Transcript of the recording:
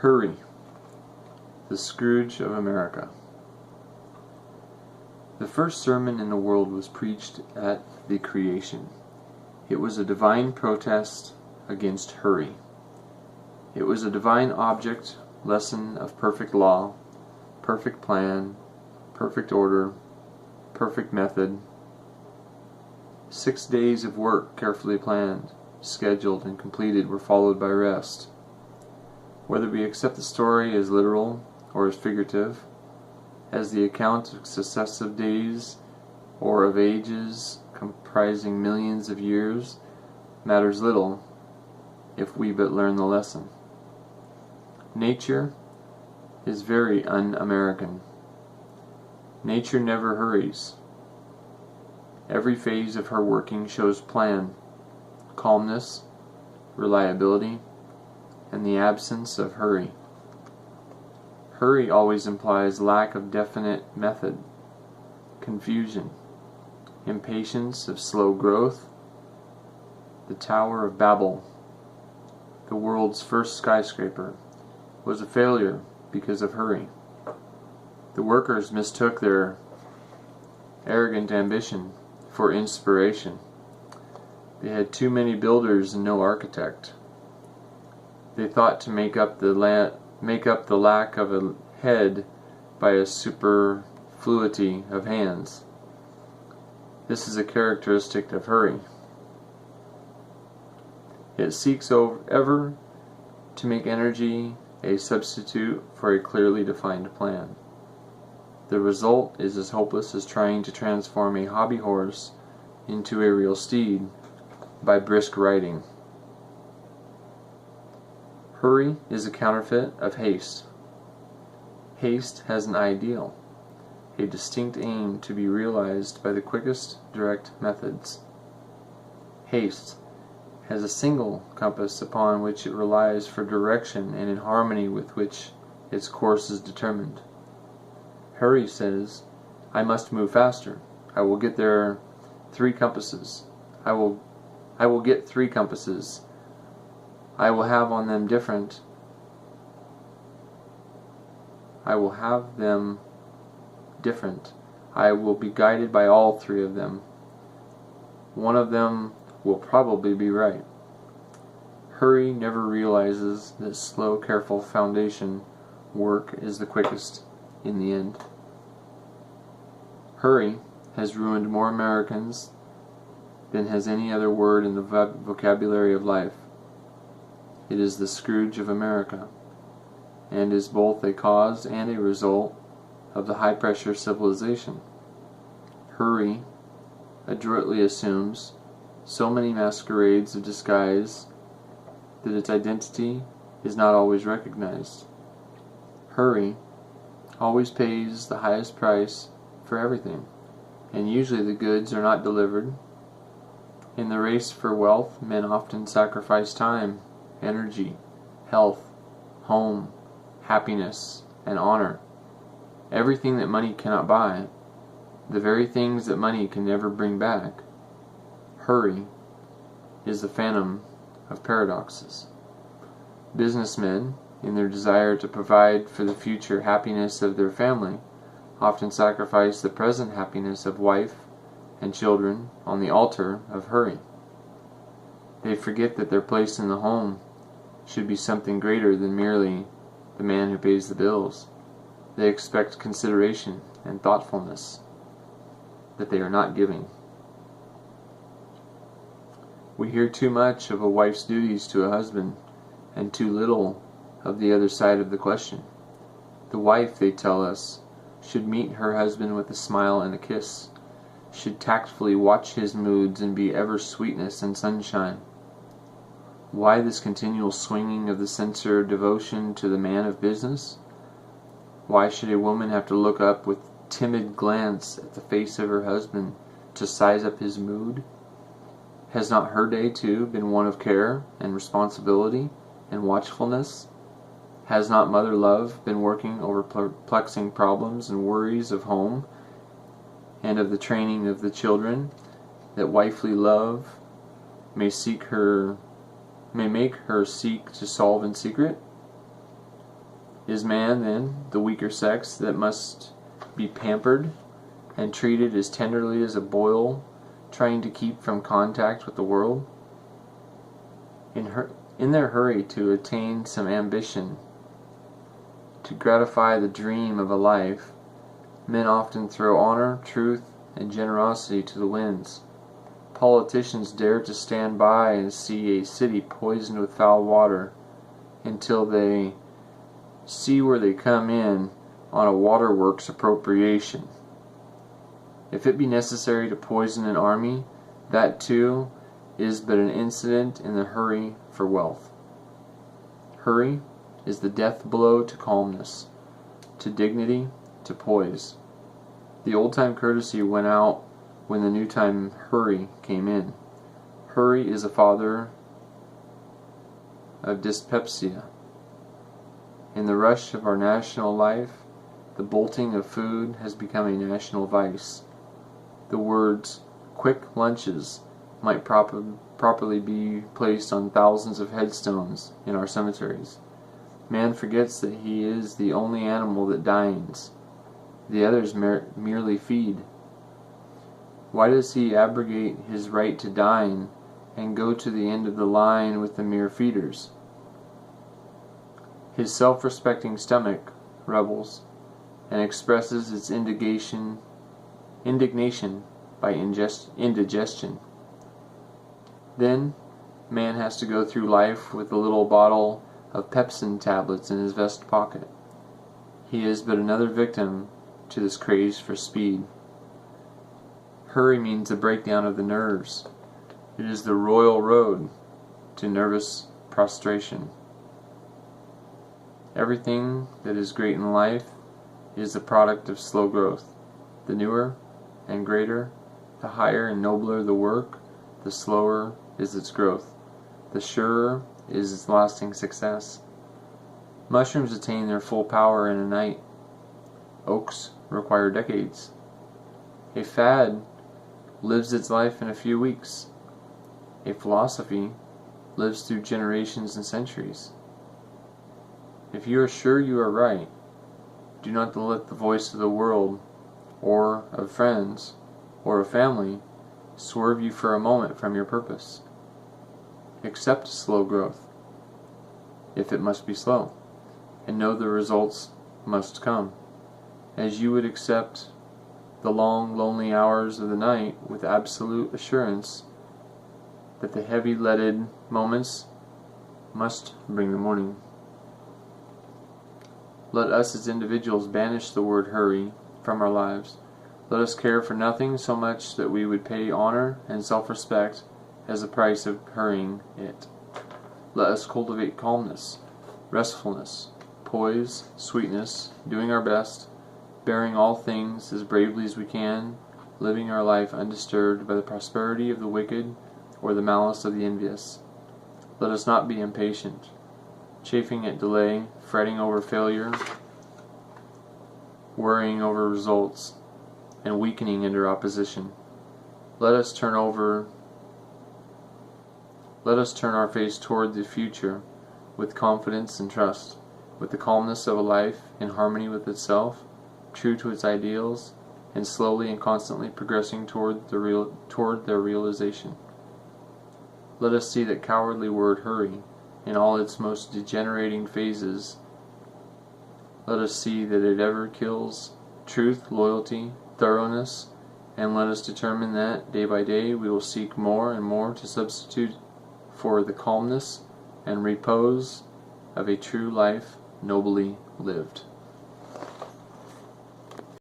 Hurry, the Scrooge of America. The first sermon in the world was preached at the creation. It was a divine protest against hurry. It was a divine object lesson of perfect law, perfect plan, perfect order, perfect method. 6 days of work carefully planned, scheduled, and completed were followed by rest. Whether we accept the story as literal or as figurative, as the account of successive days or of ages comprising millions of years, matters little if we but learn the lesson. Nature is very un-American. Nature never hurries. Every phase of her working shows plan, calmness, reliability, and the absence of hurry. Hurry always implies lack of definite method, confusion, impatience of slow growth. The Tower of Babel, the world's first skyscraper, was a failure because of hurry. The workers mistook their arrogant ambition for inspiration. They had too many builders and no architect. They thought to make up the lack of a head by a superfluity of hands. This is a characteristic of hurry. It seeks ever to make energy a substitute for a clearly defined plan. The result is as hopeless as trying to transform a hobby horse into a real steed by brisk riding. Hurry is a counterfeit of haste. Haste has an ideal, a distinct aim to be realized by the quickest direct methods. Haste has a single compass upon which it relies for direction and in harmony with which its course is determined. Hurry says, I must move faster. I will get there 3 compasses. I will get 3 compasses. I will have them different. I will be guided by all 3 of them. One of them will probably be right. Hurry never realizes that slow, careful foundation work is the quickest in the end. Hurry has ruined more Americans than has any other word in the vocabulary of life. It is the Scrooge of America, and is both a cause and a result of the high-pressure civilization. Hurry adroitly assumes so many masquerades of disguise that its identity is not always recognized. Hurry always pays the highest price for everything, and usually the goods are not delivered. In the race for wealth, men often sacrifice time, energy, health, home, happiness, and honor. Everything that money cannot buy, the very things that money can never bring back. Hurry is the phantom of paradoxes. Businessmen, in their desire to provide for the future happiness of their family, often sacrifice the present happiness of wife and children on the altar of hurry. They forget that their place in the home should be something greater than merely the man who pays the bills. They expect consideration and thoughtfulness that they are not giving. We hear too much of a wife's duties to a husband and too little of the other side of the question. The wife, they tell us, should meet her husband with a smile and a kiss, should tactfully watch his moods and be ever sweetness and sunshine. Why this continual swinging of the censer devotion to the man of business? Why should a woman have to look up with timid glance at the face of her husband to size up his mood? Has not her day too been one of care and responsibility and watchfulness? Has not mother love been working over perplexing problems and worries of home and of the training of the children, that wifely love may make her seek to solve in secret? Is man, then, the weaker sex that must be pampered and treated as tenderly as a boil trying to keep from contact with the world? In their hurry to attain some ambition, to gratify the dream of a life, men often throw honor, truth, and generosity to the winds. Politicians dare to stand by and see a city poisoned with foul water until they see where they come in on a waterworks appropriation. If it be necessary to poison an army, that too is but an incident in the hurry for wealth. Hurry is the death blow to calmness, to dignity, to poise. The old-time courtesy went out when the new-time hurry came in. Hurry is a father of dyspepsia. In the rush of our national life, the bolting of food has become a national vice. The words "quick lunches" might properly be placed on thousands of headstones in our cemeteries. Man forgets that he is the only animal that dines. The others merely feed. Why does he abrogate his right to dine and go to the end of the line with the mere feeders? His self-respecting stomach rebels and expresses its indignation by indigestion. Then man has to go through life with a little bottle of pepsin tablets in his vest pocket. He is but another victim to this craze for speed. Hurry means a breakdown of the nerves. It is the royal road to nervous prostration. Everything that is great in life is the product of slow growth. The newer and greater, the higher and nobler the work, the slower is its growth. The surer is its lasting success. Mushrooms attain their full power in a night. Oaks require decades. A fad lives its life in a few weeks. A philosophy lives through generations and centuries. If you are sure you are right, do not let the voice of the world, or of friends, or of family, swerve you for a moment from your purpose. Accept slow growth, if it must be slow, and know the results must come, as you would accept the long, lonely hours of the night with absolute assurance that the heavy-leaded moments must bring the morning. Let us as individuals banish the word hurry from our lives. Let us care for nothing so much that we would pay honor and self-respect as the price of hurrying it. Let us cultivate calmness, restfulness, poise, sweetness, doing our best, bearing all things as bravely as we can, living our life undisturbed by the prosperity of the wicked or the malice of the envious. Let us not be impatient, chafing at delay, fretting over failure, worrying over results, and weakening under opposition. Let us turn our face toward the future with confidence and trust, with the calmness of a life in harmony with itself, true to its ideals, and slowly and constantly progressing toward their realization. Let us see that cowardly word hurry in all its most degenerating phases. Let us see that it ever kills truth, loyalty, thoroughness, and let us determine that, day by day, we will seek more and more to substitute for the calmness and repose of a true life nobly lived.